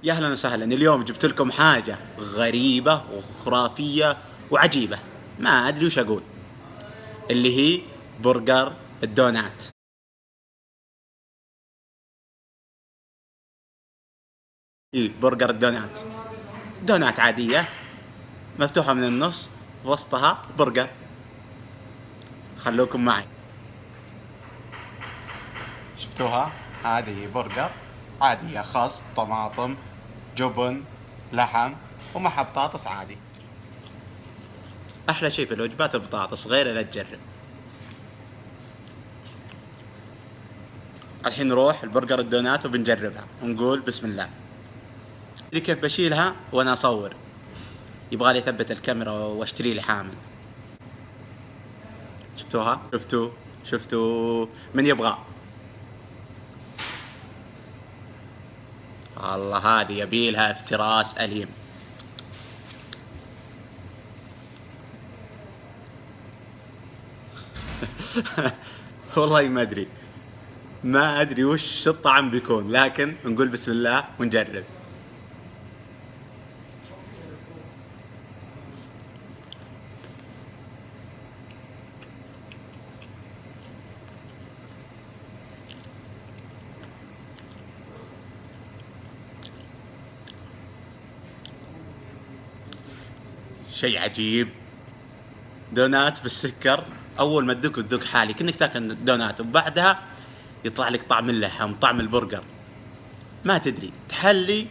يا اهلا وسهلا. اليوم جبت لكم حاجة غريبة وخرافية وعجيبة، ما ادري وش اقول، اللي هي برجر الدونات. برجر الدونات، دونات عادية مفتوحة من النص، وسطها برجر. خلوكم معي. شفتوها؟ هذه برجر عادية، خس، طماطم، جبن، لحم، ومعها بطاطس عادي. احلى شيء في الوجبات البطاطس، غير لا تجرب. الحين نروح البرجر الدونات وبنجربها ونقول بسم الله. ادري كيف بشيلها وانا اصور، يبغالي اثبت الكاميرا واشتري لي حامل. شفتوها؟ شفتوا من يبغى؟ الله، هذه يبيلها افتراس أليم. والله ما ادري وش الطعم بيكون، لكن نقول بسم الله ونجرب. شيء عجيب، دونات بالسكر. اول ما تذوق حالي كأنك تاكل دونات، وبعدها يطلع لك طعم اللحم، طعم البرجر، ما تدري، تحلي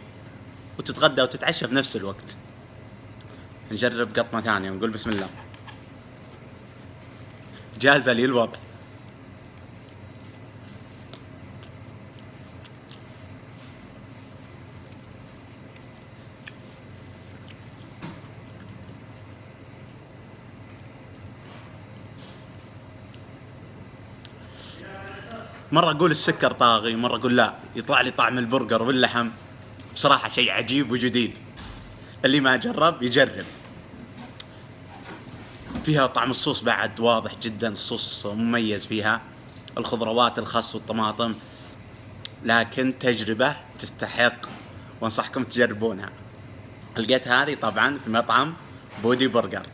وتتغدى وتتعشى في نفس الوقت. نجرب قطمة ثانية ونقول بسم الله. جاز لي الوضع. مرة أقول السكر طاغي، مرة أقول لا، يطلع لي طعم البرجر واللحم. بصراحة شيء عجيب وجديد، اللي ما جرب يجرب. فيها طعم الصوص بعد واضح جدا، الصوص مميز فيها، الخضروات، الخس والطماطم. لكن تجربة تستحق، وانصحكم تجربونها. لقيت هذه طبعا في مطعم بودي برجر.